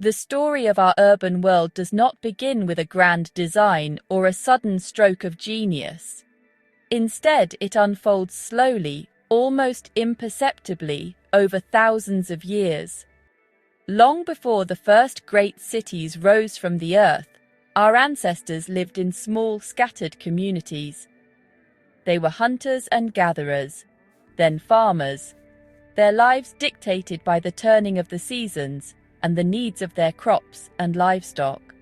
The story of our urban world does not begin with a grand design or a sudden stroke of genius. Instead, it unfolds slowly, almost imperceptibly, over thousands of years. Long before the first great cities rose from the earth, our ancestors lived in small, scattered communities. They were hunters and gatherers, then farmers, their lives dictated by the turning of the seasons and the needs of their crops and livestock.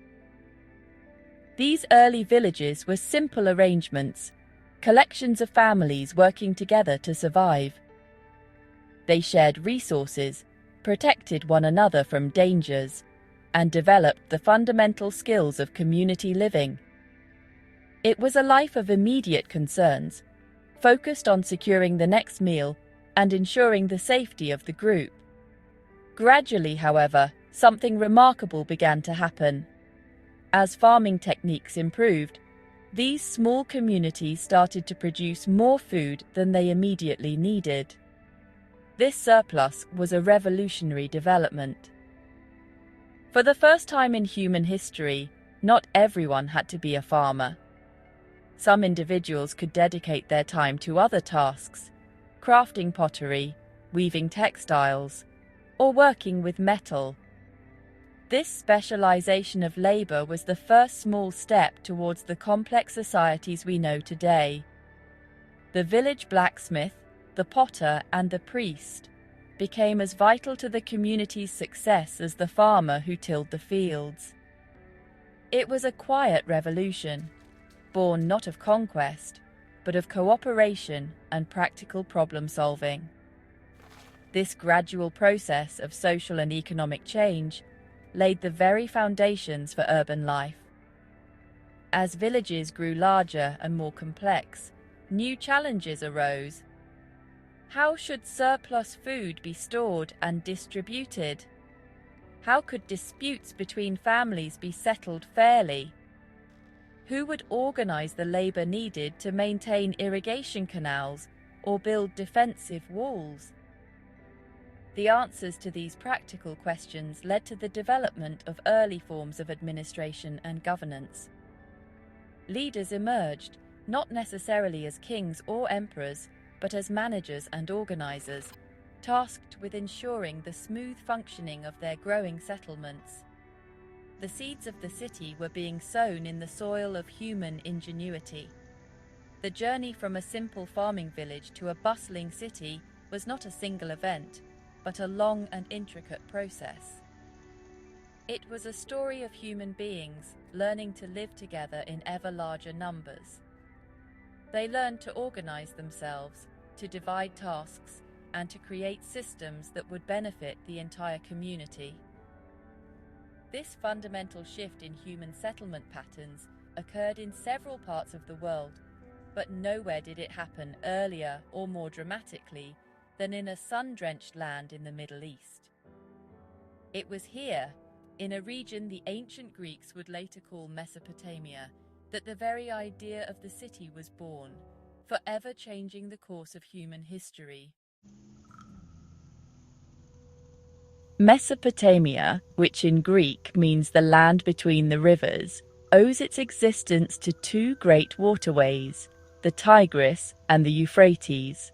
These early villages were simple arrangements, collections of families working together to survive. They shared resources, protected one another from dangers, and developed the fundamental skills of community living. It was a life of immediate concerns, focused on securing the next meal and ensuring the safety of the group. Gradually, however, something remarkable began to happen. As farming techniques improved, these small communities started to produce more food than they immediately needed. This surplus was a revolutionary development. For the first time in human history, not everyone had to be a farmer. Some individuals could dedicate their time to other tasks, crafting pottery, weaving textiles, or working with metal. This specialization of labor was the first small step towards the complex societies we know today. The village blacksmith, the potter, and the priest became as vital to the community's success as the farmer who tilled the fields. It was a quiet revolution, born not of conquest, but of cooperation and practical problem-solving. This gradual process of social and economic change laid the very foundations for urban life. As villages grew larger and more complex, new challenges arose. How should surplus food be stored and distributed? How could disputes between families be settled fairly? Who would organize the labor needed to maintain irrigation canals or build defensive walls? The answers to these practical questions led to the development of early forms of administration and governance. Leaders emerged, not necessarily as kings or emperors, but as managers and organizers, tasked with ensuring the smooth functioning of their growing settlements. The seeds of the city were being sown in the soil of human ingenuity. The journey from a simple farming village to a bustling city was not a single event, but a long and intricate process. It was a story of human beings learning to live together in ever larger numbers. They learned to organize themselves, to divide tasks, and to create systems that would benefit the entire community. This fundamental shift in human settlement patterns occurred in several parts of the world, but nowhere did it happen earlier or more dramatically than in a sun-drenched land in the Middle East. It was here, in a region the ancient Greeks would later call Mesopotamia, that the very idea of the city was born, forever changing the course of human history. Mesopotamia, which in Greek means the land between the rivers, owes its existence to two great waterways, the Tigris and the Euphrates.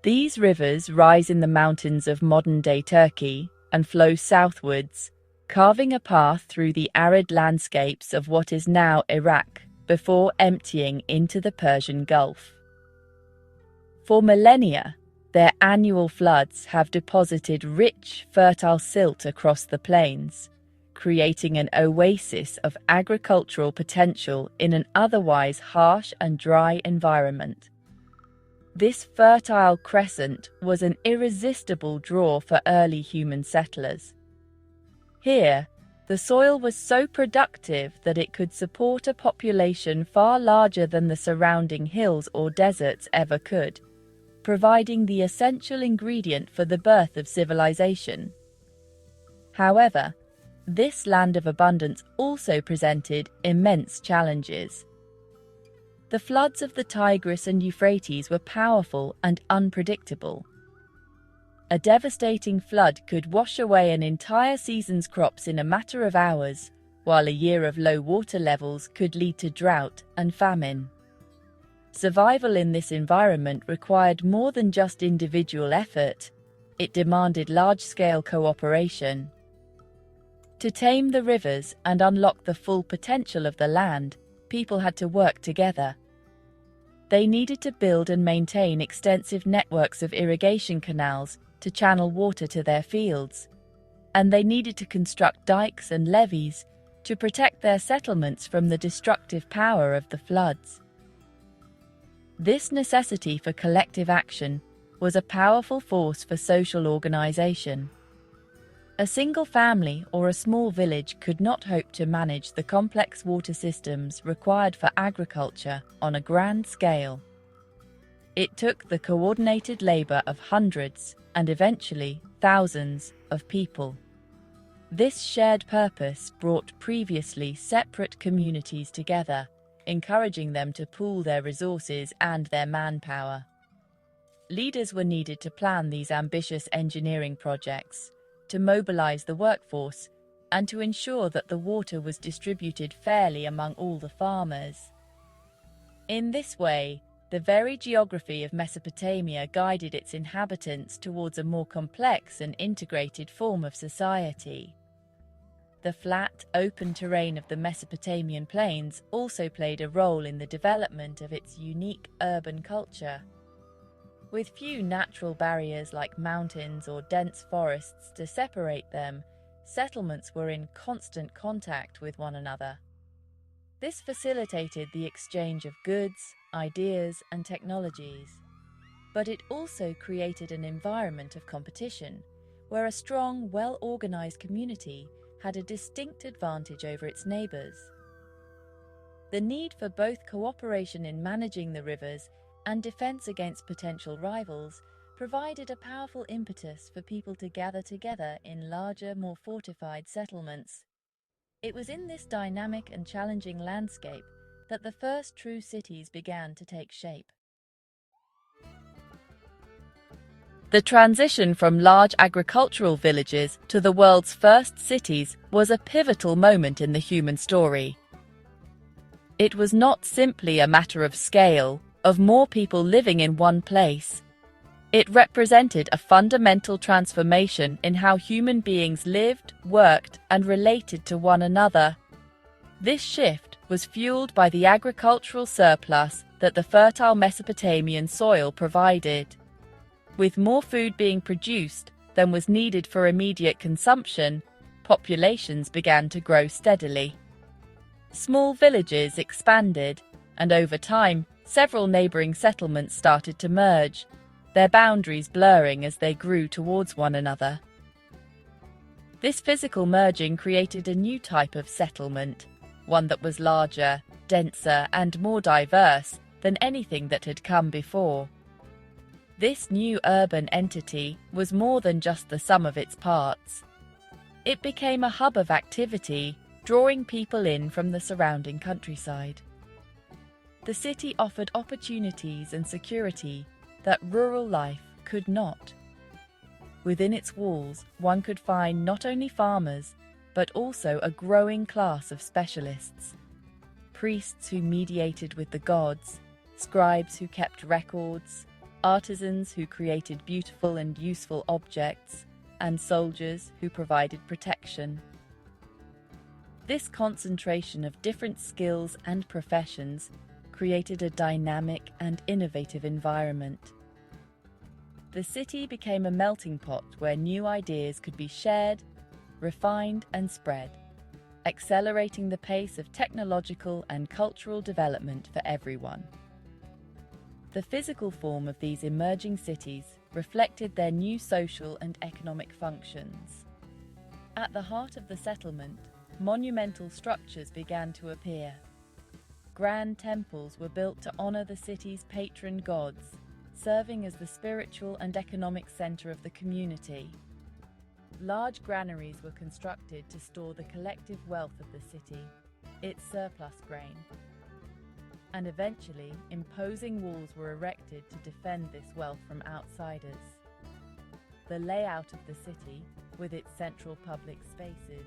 These rivers rise in the mountains of modern-day Turkey and flow southwards, carving a path through the arid landscapes of what is now Iraq before emptying into the Persian Gulf. For millennia, their annual floods have deposited rich, fertile silt across the plains, creating an oasis of agricultural potential in an otherwise harsh and dry environment. This fertile crescent was an irresistible draw for early human settlers. Here, the soil was so productive that it could support a population far larger than the surrounding hills or deserts ever could, providing the essential ingredient for the birth of civilization. However, this land of abundance also presented immense challenges. The floods of the Tigris and Euphrates were powerful and unpredictable. A devastating flood could wash away an entire season's crops in a matter of hours, while a year of low water levels could lead to drought and famine. Survival in this environment required more than just individual effort. It demanded large-scale cooperation. To tame the rivers and unlock the full potential of the land, people had to work together. They needed to build and maintain extensive networks of irrigation canals to channel water to their fields, and they needed to construct dikes and levees to protect their settlements from the destructive power of the floods. This necessity for collective action was a powerful force for social organization. A single family or a small village could not hope to manage the complex water systems required for agriculture on a grand scale. It took the coordinated labor of hundreds and eventually thousands of people. This shared purpose brought previously separate communities together, encouraging them to pool their resources and their manpower. Leaders were needed to plan these ambitious engineering projects, to mobilize the workforce, and to ensure that the water was distributed fairly among all the farmers. In this way, the very geography of Mesopotamia guided its inhabitants towards a more complex and integrated form of society. The flat, open terrain of the Mesopotamian plains also played a role in the development of its unique urban culture. With few natural barriers like mountains or dense forests to separate them, settlements were in constant contact with one another. This facilitated the exchange of goods, ideas, and technologies. But it also created an environment of competition, where a strong, well-organized community had a distinct advantage over its neighbors. The need for both cooperation in managing the rivers and defense against potential rivals provided a powerful impetus for people to gather together in larger, more fortified settlements. It was in this dynamic and challenging landscape that the first true cities began to take shape. The transition from large agricultural villages to the world's first cities was a pivotal moment in the human story. It was not simply a matter of scale, of more people living in one place. It represented a fundamental transformation in how human beings lived, worked, and related to one another. This shift was fueled by the agricultural surplus that the fertile Mesopotamian soil provided. With more food being produced than was needed for immediate consumption, populations began to grow steadily. Small villages expanded, and over time, several neighboring settlements started to merge, their boundaries blurring as they grew towards one another. This physical merging created a new type of settlement, one that was larger, denser, and more diverse than anything that had come before. This new urban entity was more than just the sum of its parts. It became a hub of activity, drawing people in from the surrounding countryside. The city offered opportunities and security that rural life could not. Within its walls, one could find not only farmers, but also a growing class of specialists. Priests who mediated with the gods, scribes who kept records, artisans who created beautiful and useful objects, and soldiers who provided protection. This concentration of different skills and professions created a dynamic and innovative environment. The city became a melting pot where new ideas could be shared, refined, and spread, accelerating the pace of technological and cultural development for everyone. The physical form of these emerging cities reflected their new social and economic functions. At the heart of the settlement, monumental structures began to appear. Grand temples were built to honor the city's patron gods, serving as the spiritual and economic center of the community. Large granaries were constructed to store the collective wealth of the city, its surplus grain. And eventually, imposing walls were erected to defend this wealth from outsiders. The layout of the city, with its central public spaces,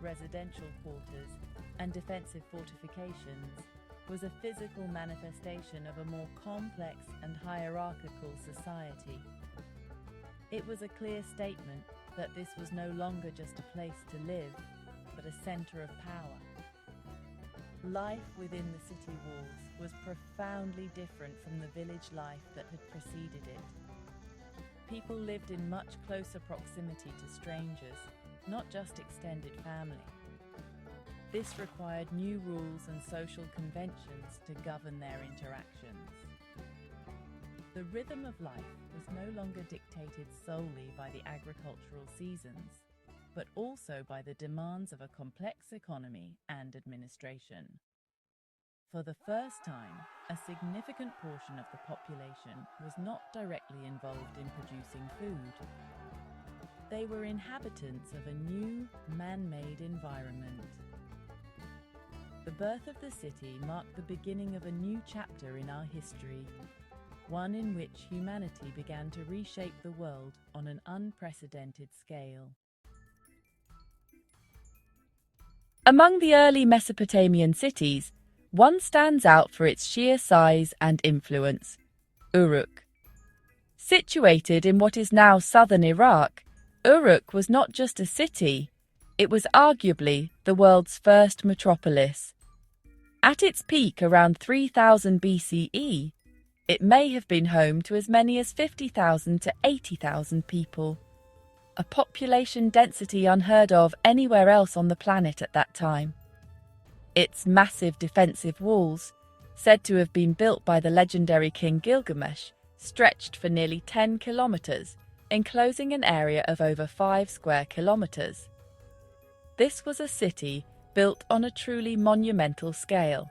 residential quarters, and defensive fortifications, was a physical manifestation of a more complex and hierarchical society. It was a clear statement that this was no longer just a place to live, but a center of power. Life within the city walls was profoundly different from the village life that had preceded it. People lived in much closer proximity to strangers, not just extended family. This required new rules and social conventions to govern their interactions. The rhythm of life was no longer dictated solely by the agricultural seasons, but also by the demands of a complex economy and administration. For the first time, a significant portion of the population was not directly involved in producing food. They were inhabitants of a new, man-made environment. The birth of the city marked the beginning of a new chapter in our history, one in which humanity began to reshape the world on an unprecedented scale. Among the early Mesopotamian cities, one stands out for its sheer size and influence: Uruk. Situated in what is now southern Iraq, Uruk was not just a city, it was arguably the world's first metropolis. At its peak around 3000 BCE, it may have been home to as many as 50,000 to 80,000 people, a population density unheard of anywhere else on the planet at that time. Its massive defensive walls, said to have been built by the legendary King Gilgamesh, stretched for nearly 10 kilometers, enclosing an area of over 5 square kilometers. This was a city built on a truly monumental scale,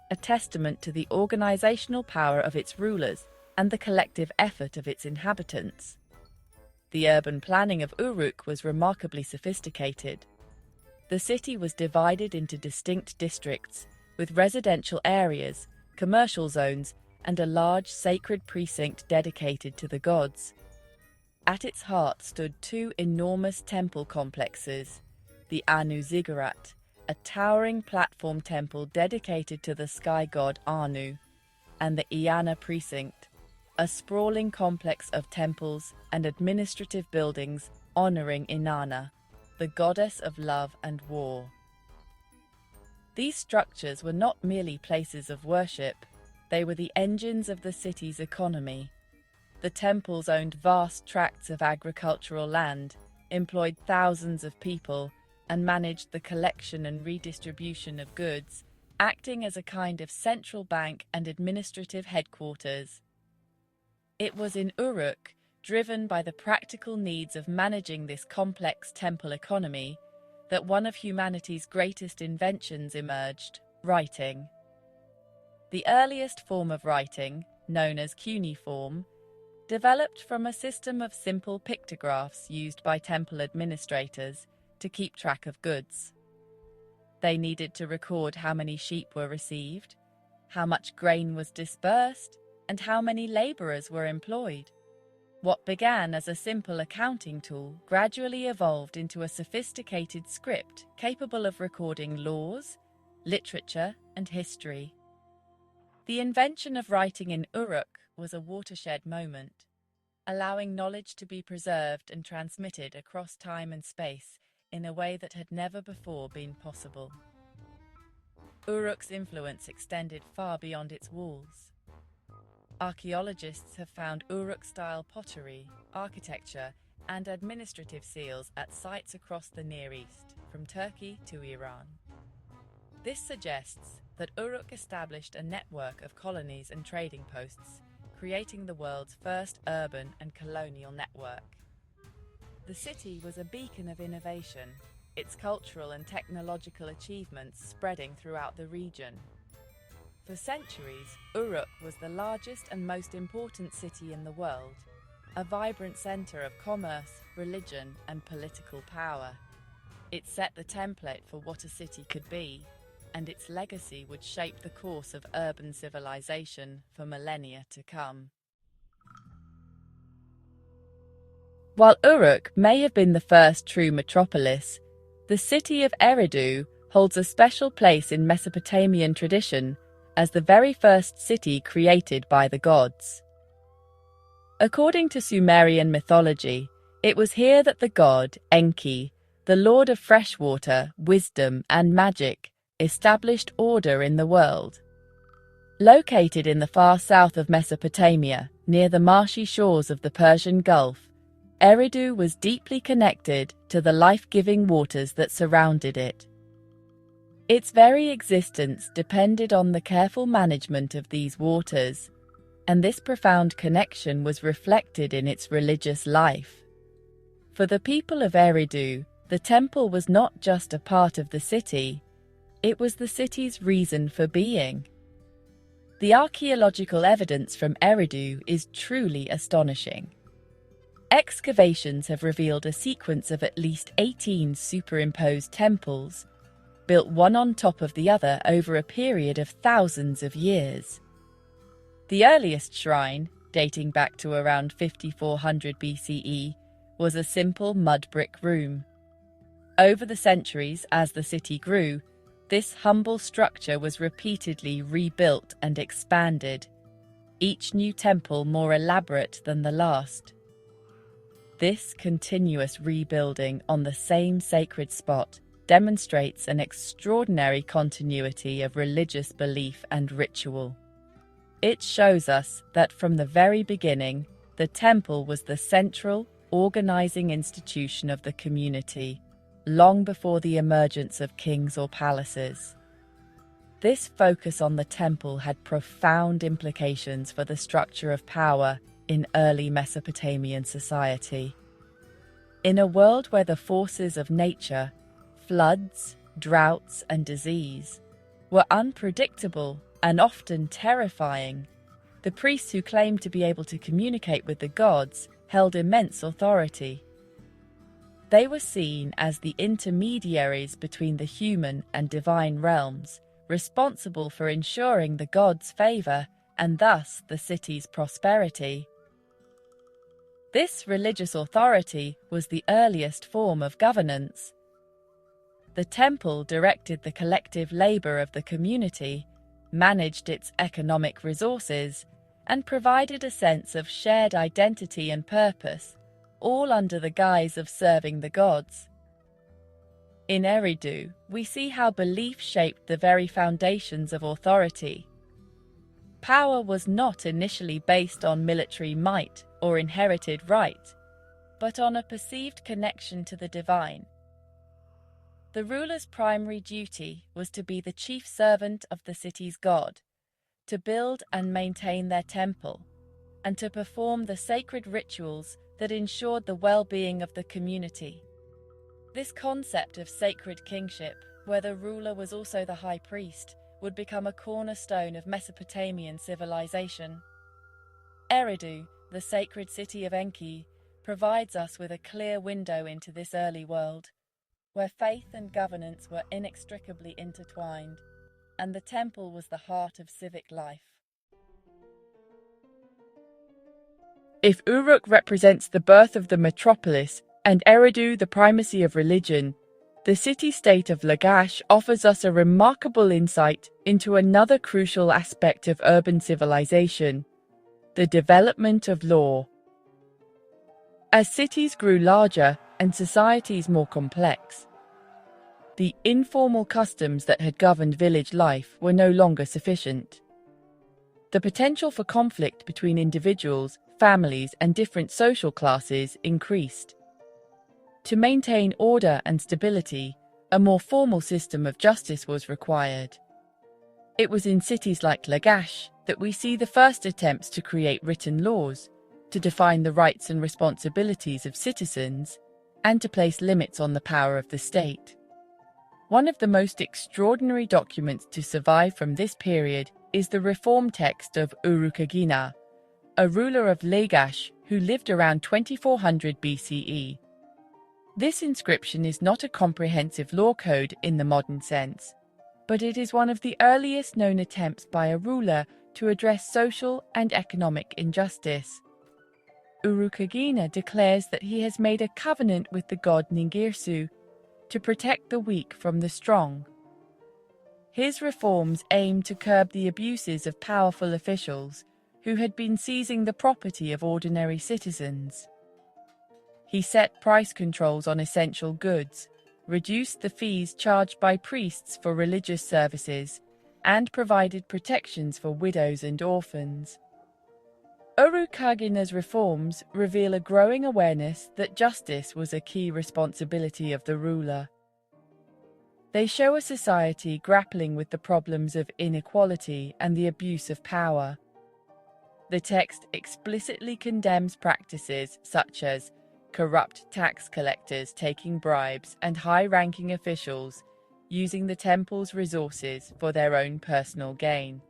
a testament to the organizational power of its rulers and the collective effort of its inhabitants. The urban planning of Uruk was remarkably sophisticated. The city was divided into distinct districts, with residential areas, commercial zones, and a large sacred precinct dedicated to the gods. At its heart stood two enormous temple complexes, the Anu Ziggurat, a towering platform temple dedicated to the sky god Anu, and the Iana Precinct, a sprawling complex of temples and administrative buildings honoring Inanna, the goddess of love and war. These structures were not merely places of worship, they were the engines of the city's economy. The temples owned vast tracts of agricultural land, employed thousands of people, and managed the collection and redistribution of goods, acting as a kind of central bank and administrative headquarters. It was in Uruk, driven by the practical needs of managing this complex temple economy, that one of humanity's greatest inventions emerged: writing. The earliest form of writing, known as cuneiform, developed from a system of simple pictographs used by temple administrators to keep track of goods. They needed to record how many sheep were received, how much grain was dispersed, and how many laborers were employed. What began as a simple accounting tool gradually evolved into a sophisticated script capable of recording laws, literature, and history. The invention of writing in Uruk was a watershed moment, allowing knowledge to be preserved and transmitted across time and space in a way that had never before been possible. Uruk's influence extended far beyond its walls. Archaeologists have found Uruk-style pottery, architecture, and administrative seals at sites across the Near East, from Turkey to Iran. This suggests that Uruk established a network of colonies and trading posts, creating the world's first urban and colonial network. The city was a beacon of innovation, its cultural and technological achievements spreading throughout the region. For centuries, Uruk was the largest and most important city in the world, a vibrant center of commerce, religion, and political power. It set the template for what a city could be, and its legacy would shape the course of urban civilization for millennia to come. While Uruk may have been the first true metropolis, the city of Eridu holds a special place in Mesopotamian tradition as the very first city created by the gods. According to Sumerian mythology, it was here that the god Enki, the lord of freshwater, wisdom, and magic, established order in the world. Located in the far south of Mesopotamia, near the marshy shores of the Persian Gulf, Eridu was deeply connected to the life-giving waters that surrounded it. Its very existence depended on the careful management of these waters, and this profound connection was reflected in its religious life. For the people of Eridu, the temple was not just a part of the city, it was the city's reason for being. The archaeological evidence from Eridu is truly astonishing. Excavations have revealed a sequence of at least 18 superimposed temples, built one on top of the other over a period of thousands of years. The earliest shrine, dating back to around 5400 BCE, was a simple mud brick room. Over the centuries, as the city grew, this humble structure was repeatedly rebuilt and expanded, each new temple more elaborate than the last. This continuous rebuilding on the same sacred spot demonstrates an extraordinary continuity of religious belief and ritual. It shows us that from the very beginning, the temple was the central, organizing institution of the community, long before the emergence of kings or palaces. This focus on the temple had profound implications for the structure of power in early Mesopotamian society. In a world where the forces of nature, floods, droughts, and disease, were unpredictable and often terrifying, the priests who claimed to be able to communicate with the gods held immense authority. They were seen as the intermediaries between the human and divine realms, responsible for ensuring the gods' favor and thus the city's prosperity. This religious authority was the earliest form of governance. The temple directed the collective labor of the community, managed its economic resources, and provided a sense of shared identity and purpose, all under the guise of serving the gods. In Eridu, we see how belief shaped the very foundations of authority. Power was not initially based on military might or inherited right, but on a perceived connection to the divine. The ruler's primary duty was to be the chief servant of the city's god, to build and maintain their temple, and to perform the sacred rituals that ensured the well-being of the community. This concept of sacred kingship, where the ruler was also the high priest, would become a cornerstone of Mesopotamian civilization. Eridu, the sacred city of Enki, provides us with a clear window into this early world, where faith and governance were inextricably intertwined, and the temple was the heart of civic life. If Uruk represents the birth of the metropolis and Eridu the primacy of religion, the city-state of Lagash offers us a remarkable insight into another crucial aspect of urban civilization: the development of law. As cities grew larger and societies more complex, the informal customs that had governed village life were no longer sufficient. The potential for conflict between individuals, families, and different social classes increased. To maintain order and stability, a more formal system of justice was required. It was in cities like Lagash that we see the first attempts to create written laws, to define the rights and responsibilities of citizens, and to place limits on the power of the state. One of the most extraordinary documents to survive from this period is the reform text of Uruk, a ruler of Lagash who lived around 2400 BCE. This inscription is not a comprehensive law code in the modern sense, but it is one of the earliest known attempts by a ruler to address social and economic injustice. Uruk declares that he has made a covenant with the god Ningirsu to protect the weak from the strong. His reforms aim to curb the abuses of powerful officials who had been seizing the property of ordinary citizens. He set price controls on essential goods, reduced the fees charged by priests for religious services, and provided protections for widows and orphans. Uruk reforms reveal a growing awareness that justice was a key responsibility of the ruler. They show a society grappling with the problems of inequality and the abuse of power. The text explicitly condemns practices such as corrupt tax collectors taking bribes and high-ranking officials using the temple's resources for their own personal gain.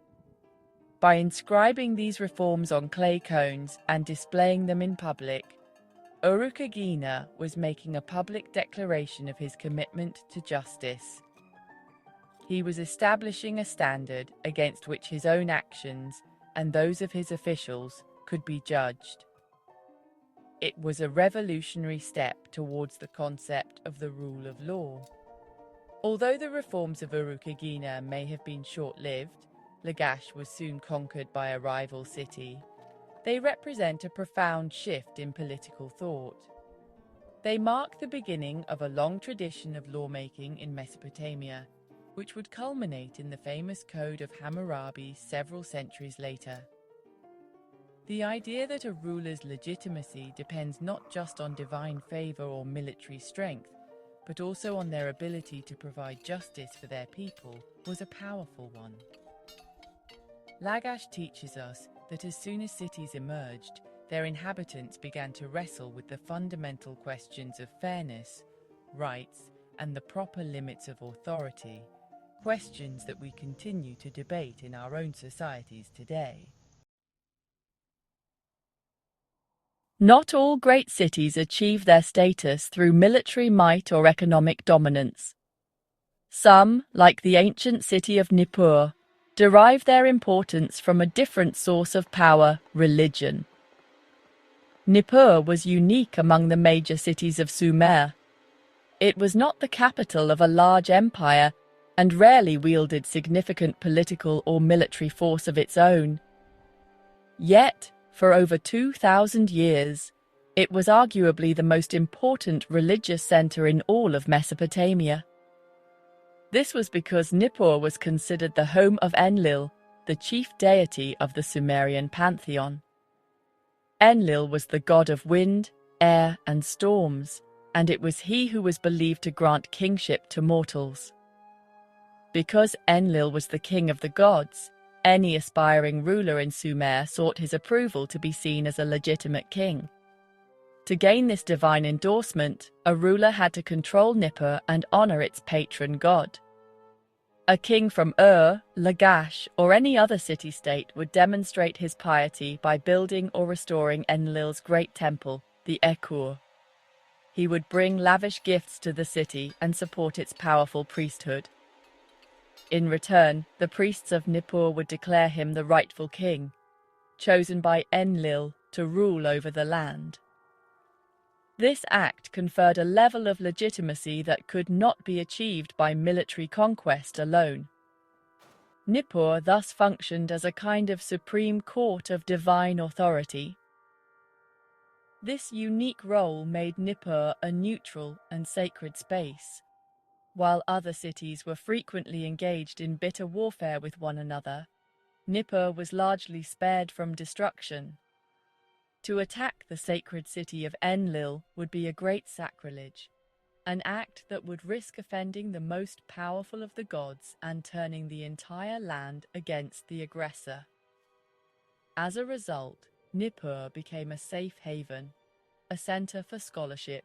By inscribing these reforms on clay cones and displaying them in public, Uruk was making a public declaration of his commitment to justice. He was establishing a standard against which his own actions and those of his officials could be judged. It was a revolutionary step towards the concept of the rule of law. Although the reforms of Uruk may have been short-lived, Lagash was soon conquered by a rival city. They represent a profound shift in political thought. They mark the beginning of a long tradition of lawmaking in Mesopotamia, which would culminate in the famous Code of Hammurabi several centuries later. The idea that a ruler's legitimacy depends not just on divine favor or military strength, but also on their ability to provide justice for their people was a powerful one. Lagash teaches us that as soon as cities emerged, their inhabitants began to wrestle with the fundamental questions of fairness, rights, and the proper limits of authority, questions that we continue to debate in our own societies today. Not all great cities achieve their status through military might or economic dominance. Some, like the ancient city of Nippur, derive their importance from a different source of power, religion. Nippur was unique among the major cities of Sumer. It was not the capital of a large empire and rarely wielded significant political or military force of its own. Yet, for over 2,000 years, it was arguably the most important religious center in all of Mesopotamia. This was because Nippur was considered the home of Enlil, the chief deity of the Sumerian pantheon. Enlil was the god of wind, air, and storms, and it was he who was believed to grant kingship to mortals. Because Enlil was the king of the gods, any aspiring ruler in Sumer sought his approval to be seen as a legitimate king. To gain this divine endorsement, a ruler had to control Nippur and honor its patron god. A king from Lagash, or any other city-state would demonstrate his piety by building or restoring Enlil's great temple, the Ekur. He would bring lavish gifts to the city and support its powerful priesthood. In return, the priests of Nippur would declare him the rightful king, chosen by Enlil to rule over the land. This act conferred a level of legitimacy that could not be achieved by military conquest alone. Nippur thus functioned as a kind of supreme court of divine authority. This unique role made Nippur a neutral and sacred space. While other cities were frequently engaged in bitter warfare with one another, Nippur was largely spared from destruction. To attack the sacred city of Enlil would be a great sacrilege, an act that would risk offending the most powerful of the gods and turning the entire land against the aggressor. As a result, Nippur became a safe haven, a center for scholarship,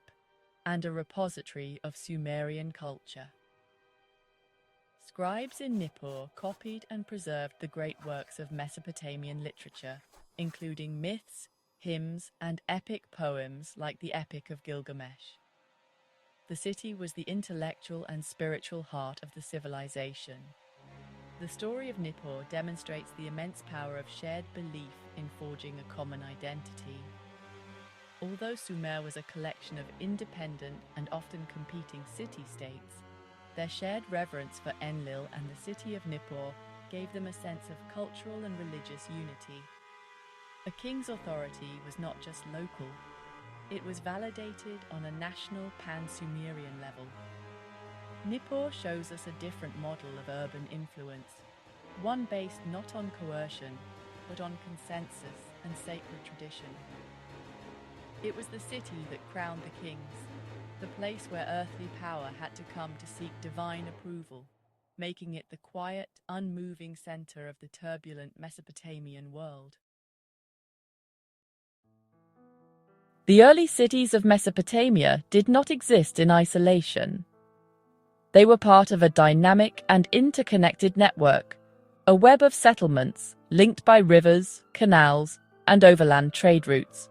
and a repository of Sumerian culture. Scribes in Nippur copied and preserved the great works of Mesopotamian literature, including myths, hymns, and epic poems like the Epic of Gilgamesh. The city was the intellectual and spiritual heart of the civilization. The story of Nippur demonstrates the immense power of shared belief in forging a common identity. Although Sumer was a collection of independent and often competing city-states, their shared reverence for Enlil and the city of Nippur gave them a sense of cultural and religious unity. A king's authority was not just local, it was validated on a national pan-Sumerian level. Nippur shows us a different model of urban influence, one based not on coercion, but on consensus and sacred tradition. It was the city that crowned the kings, the place where earthly power had to come to seek divine approval, making it the quiet, unmoving center of the turbulent Mesopotamian world. The early cities of Mesopotamia did not exist in isolation. They were part of a dynamic and interconnected network, a web of settlements linked by rivers, canals, and overland trade routes.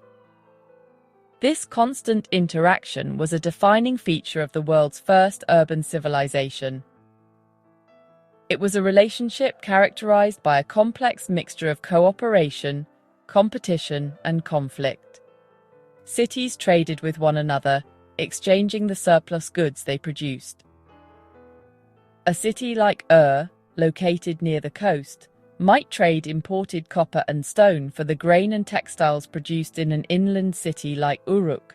This constant interaction was a defining feature of the world's first urban civilization. It was a relationship characterized by a complex mixture of cooperation, competition, and conflict. Cities traded with one another, exchanging the surplus goods they produced. A city like located near the coast, might trade imported copper and stone for the grain and textiles produced in an inland city like Uruk.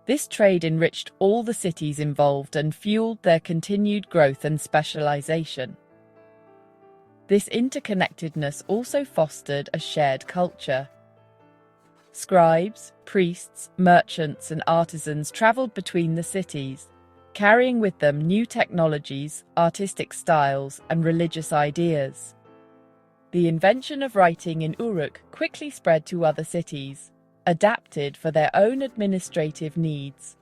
This trade enriched all the cities involved and fueled their continued growth and specialization. This interconnectedness also fostered a shared culture. Scribes, priests, merchants, and artisans traveled between the cities, carrying with them new technologies, artistic styles, and religious ideas. The invention of writing in Uruk quickly spread to other cities, adapted for their own administrative needs.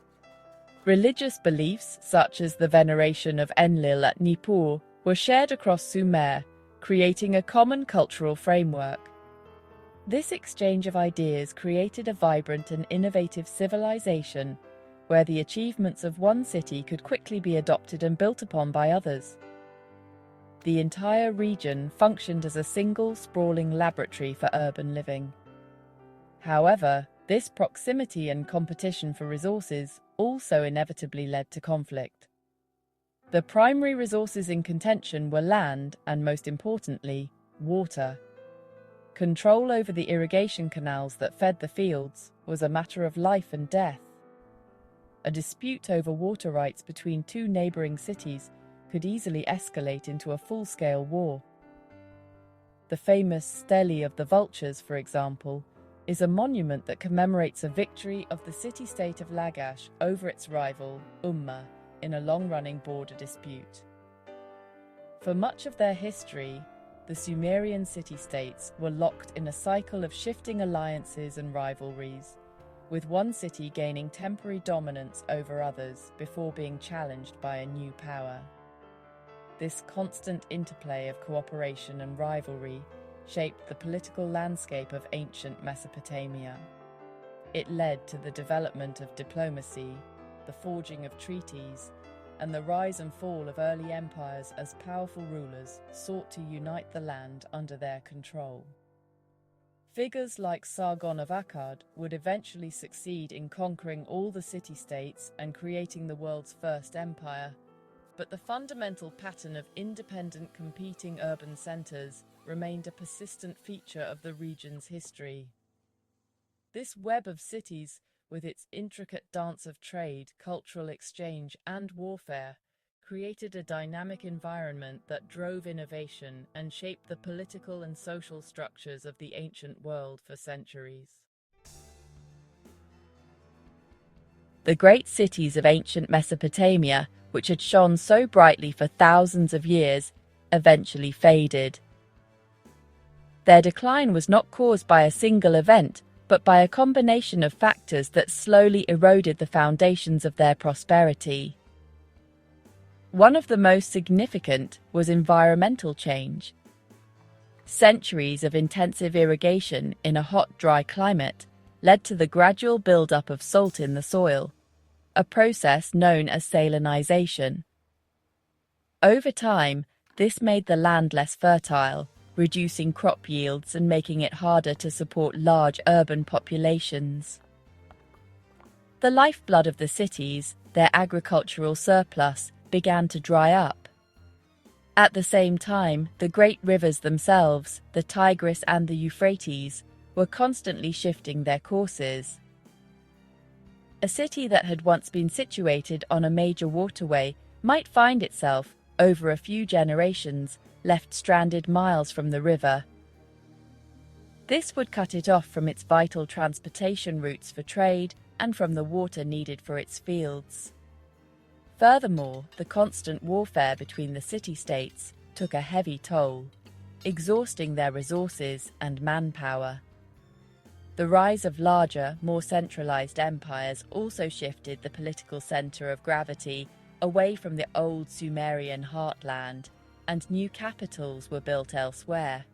Religious beliefs, such as the veneration of Enlil at Nippur, were shared across Sumer, creating a common cultural framework. This exchange of ideas created a vibrant and innovative civilization, where the achievements of one city could quickly be adopted and built upon by others. The entire region functioned as a single, sprawling laboratory for urban living. However, this proximity and competition for resources also inevitably led to conflict. The primary resources in contention were land and, most importantly, water. Control over the irrigation canals that fed the fields was a matter of life and death. A dispute over water rights between two neighboring cities could easily escalate into a full-scale war. The famous Stele of the Vultures, for example, is a monument that commemorates a victory of the city-state of Lagash over its rival, in a long-running border dispute. For much of their history, the Sumerian city-states were locked in a cycle of shifting alliances and rivalries, with one city gaining temporary dominance over others before being challenged by a new power. This constant interplay of cooperation and rivalry shaped the political landscape of ancient Mesopotamia. It led to the development of diplomacy, the forging of treaties, and the rise and fall of early empires as powerful rulers sought to unite the land under their control. Figures like Sargon of Akkad would eventually succeed in conquering all the city-states and creating the world's first empire, but the fundamental pattern of independent competing urban centers remained a persistent feature of the region's history. This web of cities, with its intricate dance of trade, cultural exchange, and warfare, created a dynamic environment that drove innovation and shaped the political and social structures of the ancient world for centuries. The great cities of ancient Mesopotamia, which had shone so brightly for thousands of years, eventually faded. Their decline was not caused by a single event, but by a combination of factors that slowly eroded the foundations of their prosperity. One of the most significant was environmental change. Centuries of intensive irrigation in a hot, dry climate led to the gradual buildup of salt in the soil, a process known as salinization. Over time, this made the land less fertile, reducing crop yields and making it harder to support large urban populations. The lifeblood of the cities, their agricultural surplus, began to dry up. At the same time, the great rivers themselves, the Tigris and the Euphrates, were constantly shifting their courses. A city that had once been situated on a major waterway might find itself, over a few generations, left stranded miles from the river. This would cut it off from its vital transportation routes for trade and from the water needed for its fields. Furthermore, the constant warfare between the city-states took a heavy toll, exhausting their resources and manpower. The rise of larger, more centralized empires also shifted the political center of gravity away from the old Sumerian heartland, and new capitals were built elsewhere.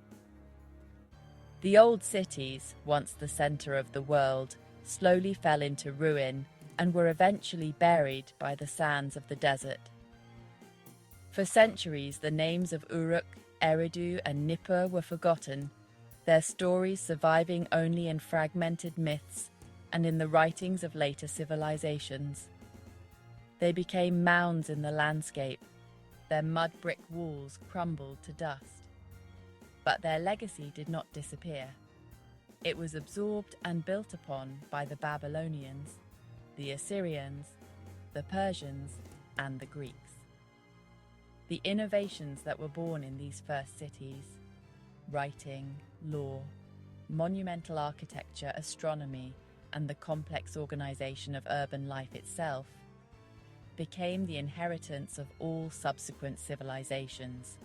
The old cities, once the center of the world, slowly fell into ruin and were eventually buried by the sands of the desert. For centuries, the names of Uruk, Eridu, and Nippur were forgotten, their stories surviving only in fragmented myths and in the writings of later civilizations. They became mounds in the landscape, their mud brick walls crumbled to dust. But their legacy did not disappear. It was absorbed and built upon by the Babylonians, the Assyrians, the Persians, and the Greeks. The innovations that were born in these first cities, writing, law, monumental architecture, astronomy, and the complex organization of urban life itself, became the inheritance of all subsequent civilizations.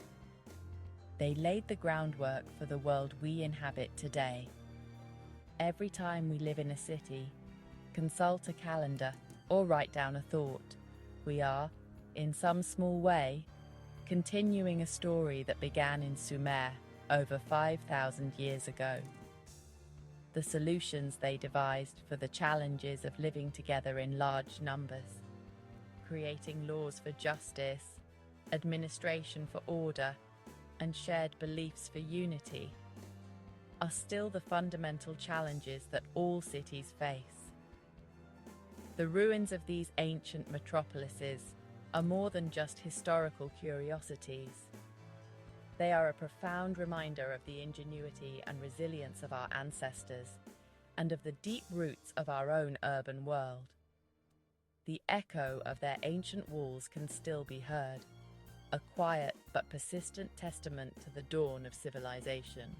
They laid the groundwork for the world we inhabit today. Every time we live in a city, consult a calendar, or write down a thought, we are, in some small way, continuing a story that began in Sumer over 5,000 years ago. The solutions they devised for the challenges of living together in large numbers, creating laws for justice, administration for order, and shared beliefs for unity, are still the fundamental challenges that all cities face. The ruins of these ancient metropolises are more than just historical curiosities. They are a profound reminder of the ingenuity and resilience of our ancestors and of the deep roots of our own urban world. The echo of their ancient walls can still be heard, a quiet but persistent testament to the dawn of civilization.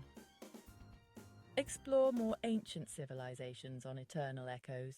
Explore more ancient civilizations on Eternal Echoes.